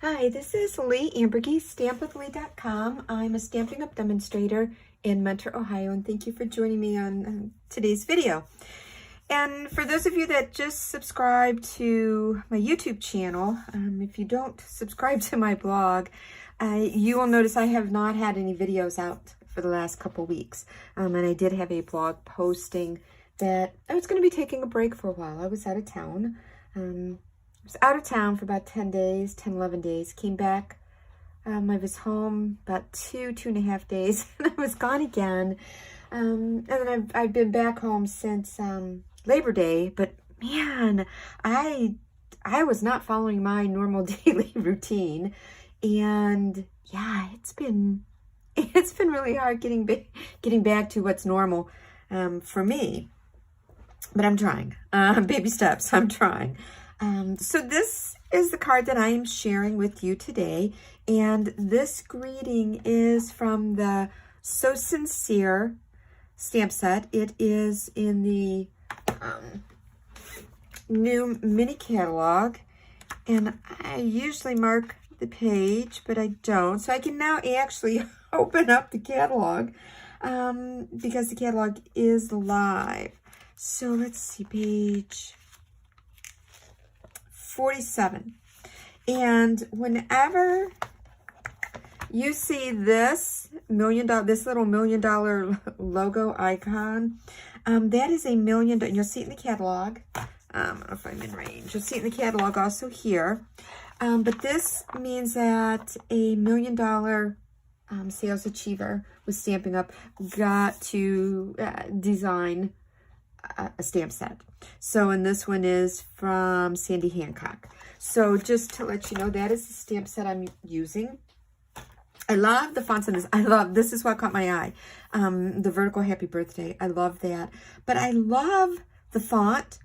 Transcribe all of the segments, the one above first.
Hi, this is Leigh Ambergy, stampwithleigh.com. I'm a Stampin' Up demonstrator in Mentor, Ohio, and thank you for joining me on today's video. And for those of you that just subscribe to my YouTube channel, if you don't subscribe to my blog, you will notice I have not had any videos out for the last couple weeks. And I did have a blog posting that I was going to be taking a break for a while. I was out of town. I was out of town for about 10 days, 10, 11 days, came back. I was home about two and a half days, and I was gone again. And then I've been back home since Labor Day, but man, I was not following my normal daily routine. And yeah, it's been really hard getting back to what's normal for me. But I'm trying. Baby steps, I'm trying. So this is the card that I am sharing with you today, and this greeting is from the So Sincere stamp set. It is in the new mini catalog, and I usually mark the page, but I don't. So I can now actually open up the catalog because the catalog is live. So let's see, page 47. And whenever you see this little $1 million logo icon, that is $1 million. You'll see it in the catalog. I don't know if I'm in range. You'll see it in the catalog also here. But this means that a $1 million sales achiever with Stampin' Up got to design a stamp set. So, and this one is from Sandy Hancock. So just to let you know, that is the stamp set I'm using. I love the fonts in this. This is what caught my eye. The vertical happy birthday. I love that. But I love the font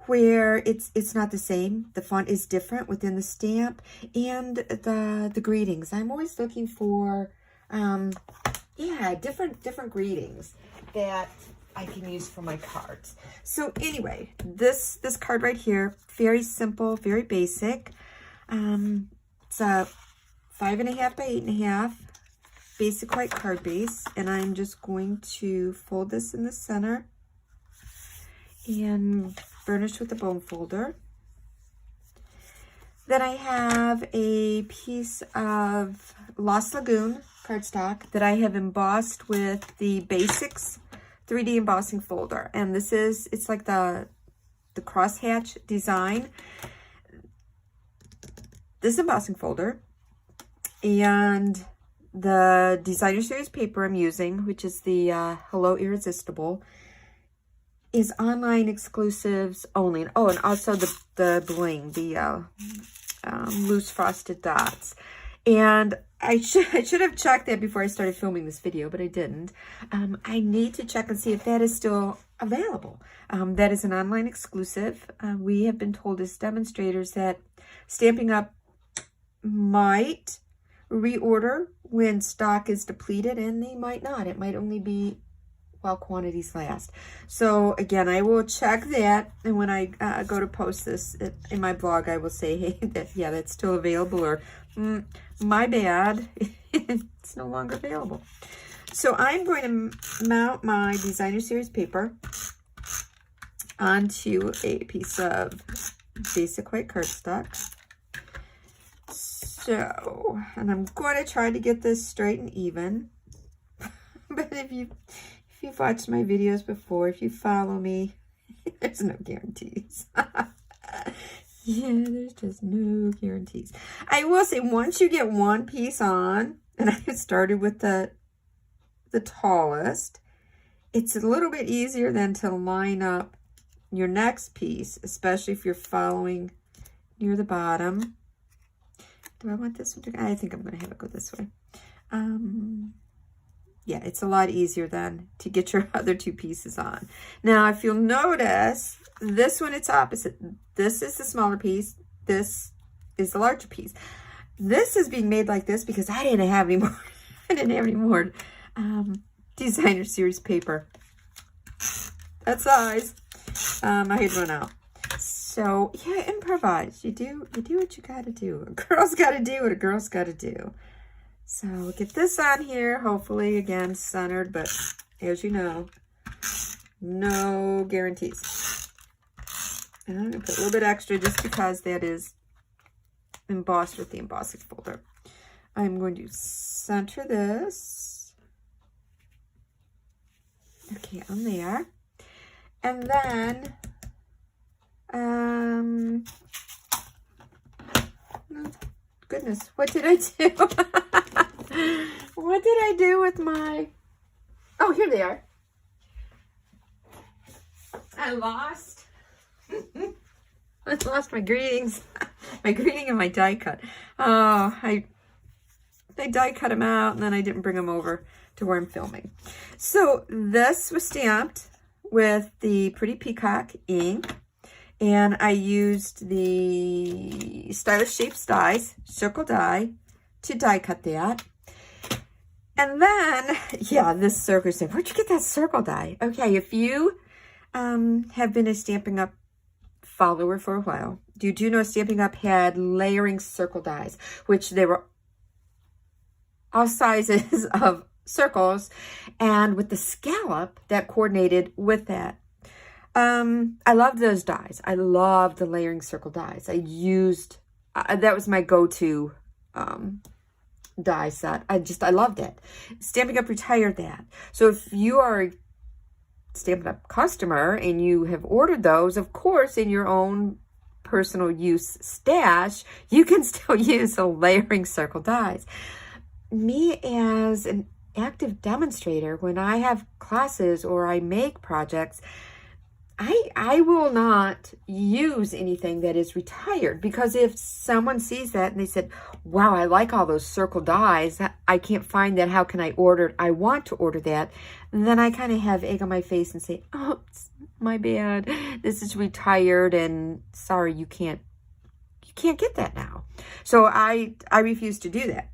where it's not the same. The font is different within the stamp, and the greetings. I'm always looking for different greetings that I can use for my cards. So anyway, this card right here, very simple, very basic. It's a 5.5 by 8.5 basic white card base, and I'm just going to fold this in the center and burnish with the bone folder. Then I have a piece of Lost Lagoon cardstock that I have embossed with the Basics 3D embossing folder, and it's like the crosshatch design. This embossing folder and the designer series paper I'm using, which is the Hello Irresistible, is online exclusives only. Oh, and also the bling, the loose frosted dots. And I should have checked that before I started filming this video, but I didn't. I need to check and see if that is still available. That is an online exclusive. We have been told as demonstrators that Stampin' Up might reorder when stock is depleted, and they might not. It might only be while quantities last. So again, I will check that, and when I go to post this in my blog, I will say, hey, that's still available, or my bad, it's no longer available. So I'm going to mount my designer series paper onto a piece of basic white cardstock. So, and I'm going to try to get this straight and even. But if you've watched my videos before, if you follow me, there's no guarantees. Yeah, there's just no guarantees. I will say, once you get one piece on, and I started with the tallest, it's a little bit easier than to line up your next piece, especially if you're following near the bottom. Do I want this one to? I think I'm going to have it go this way. Yeah, it's a lot easier then to get your other two pieces on. Now, if you'll notice, this one, it's opposite. This is the smaller piece. This is the larger piece. This is being made like this because I didn't have any more. I didn't have any more designer series paper that size. I had run out. So So yeah, improvise. You do what you gotta do. A girl's gotta do what a girl's gotta do. So get this on here, hopefully again centered, but as you know, no guarantees. And I'm gonna put a little bit extra just because that is embossed with the embossing folder. I'm going to center this. Okay, on there. And then, goodness, what did I do? What did I do with my, oh, here they are. I lost my greetings, my greeting and my die cut. Oh, I die cut them out and then I didn't bring them over to where I'm filming. So this was stamped with the Pretty Peacock ink, and I used the Stylish Shapes dies, circle die, to die cut that. And then, yeah, this circle said, where'd you get that circle die? Okay, if you have been a Stampin' Up follower for a while, you do know Stampin' Up had layering circle dies, which they were all sizes of circles, and with the scallop that coordinated with that. I loved those dies. I loved the layering circle dies. I used, that was my go-to die set. I loved it. Stampin' Up retired that. So if you are a Stampin' Up customer and you have ordered those, of course, in your own personal use stash, you can still use the layering circle dies. Me as an active demonstrator, when I have classes or I make projects, I will not use anything that is retired, because if someone sees that and they said, wow, I like all those circle dies, I can't find that, how can I order it? I want to order that. And then I kind of have egg on my face and say, oh, it's my bad. This is retired and sorry, you can't get that now. So I refuse to do that.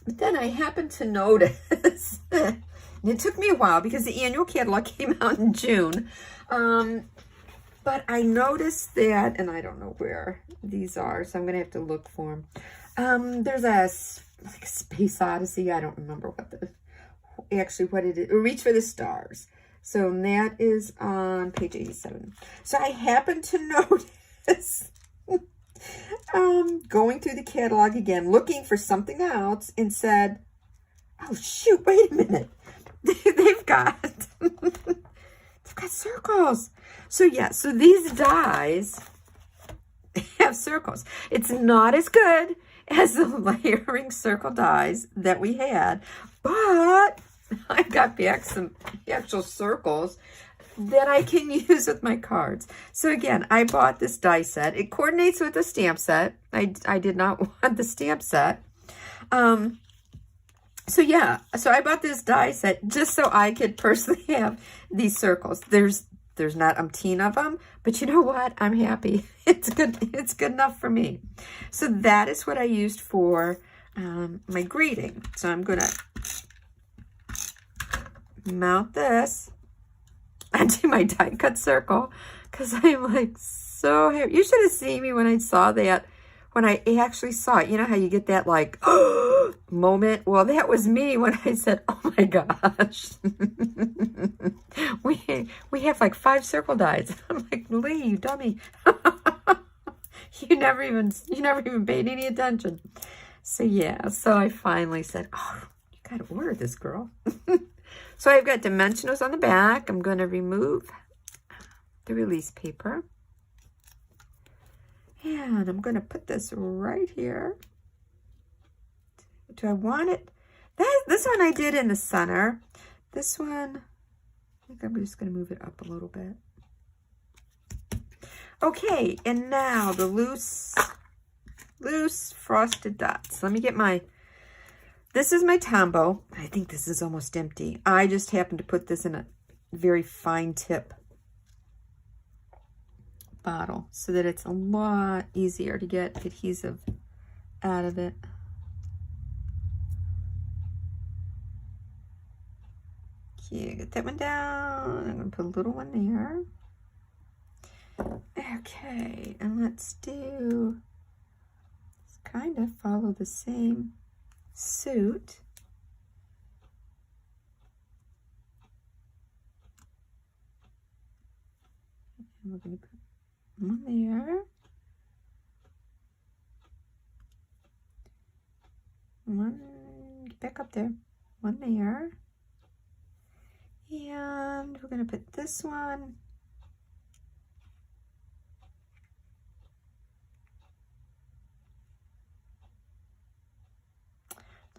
But then I happened to notice, and it took me a while because the annual catalog came out in June. But I noticed that, and I don't know where these are, so I'm going to have to look for them. There's like a Space Odyssey. I don't remember what it is. Reach for the Stars. So that is on page 87. So I happened to notice going through the catalog again, looking for something else, and said, oh shoot, wait a minute. They've got circles. So yeah, so these dies have circles. It's not as good as the layering circle dies that we had, but I got back some actual circles that I can use with my cards. So again, I bought this die set. It coordinates with the stamp set. I did not want the stamp set. So yeah, so I bought this die set just so I could personally have these circles. There's not umpteen of them, but you know what? I'm happy. It's good. It's good enough for me. So that is what I used for my greeting. So I'm gonna mount this onto my die cut circle because I'm like so happy. You should have seen me when I saw that. When I actually saw it, you know how you get that like moment? Well, that was me when I said, oh my gosh. we have like 5 circle dies. I'm like, Leigh, you dummy. you never even paid any attention. So yeah, so I finally said, oh, you gotta order this, girl. So I've got dimensionals on the back. I'm gonna remove the release paper. And I'm going to put this right here. Do I want it? This one I did in the center. This one, I think I'm just going to move it up a little bit. Okay, and now the loose frosted dots. Let me get this is my Tombow. I think this is almost empty. I just happened to put this in a very fine tip bottle so that it's a lot easier to get adhesive out of it. Okay, get that one down. I'm gonna put a little one there. Okay, and let's kind of follow the same suit. And we're going to put one there. One, get back up there. One there. And we're going to put this one.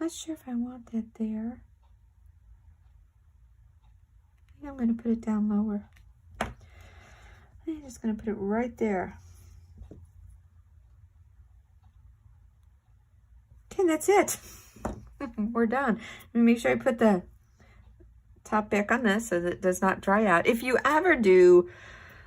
Not sure if I want that there. I think I'm going to put it down lower. I'm just going to put it right there. Okay, that's it. We're done. Let me make sure I put the top back on this so that it does not dry out. If you ever do,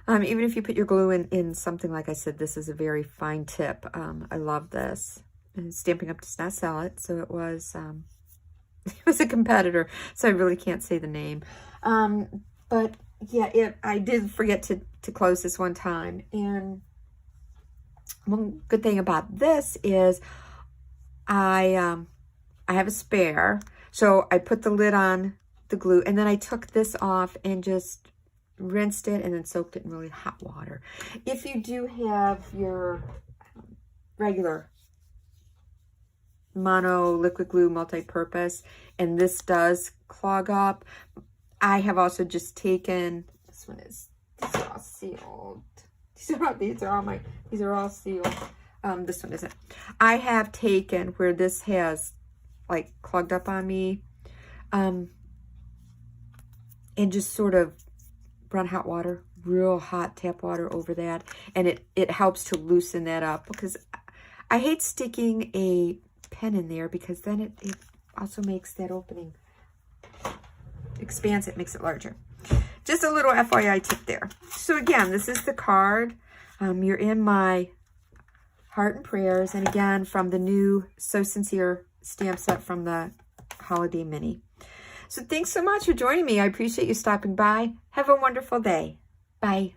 even if you put your glue in something, like I said, this is a very fine tip. I love this. And Stampin' Up does not sell it, so it was a competitor, so I really can't say the name. But yeah, I did forget to close this one time. And one good thing about this is I have a spare, so I put the lid on the glue, and then I took this off and just rinsed it and then soaked it in really hot water. If you do have your regular mono liquid glue multi-purpose and this does clog up, I have also just taken, these are all sealed. These are all sealed. This one isn't. I have taken where this has like clogged up on me, and just sort of run hot water, real hot tap water over that, and it helps to loosen that up, because I hate sticking a pen in there, because then it also makes that opening, expands it, makes it larger. Just a little FYI tip there. So again, this is the card. You're in my heart and prayers, and again from the new So Sincere stamp set from the Holiday Mini. So thanks so much for joining me. I appreciate you stopping by. Have a wonderful day. Bye.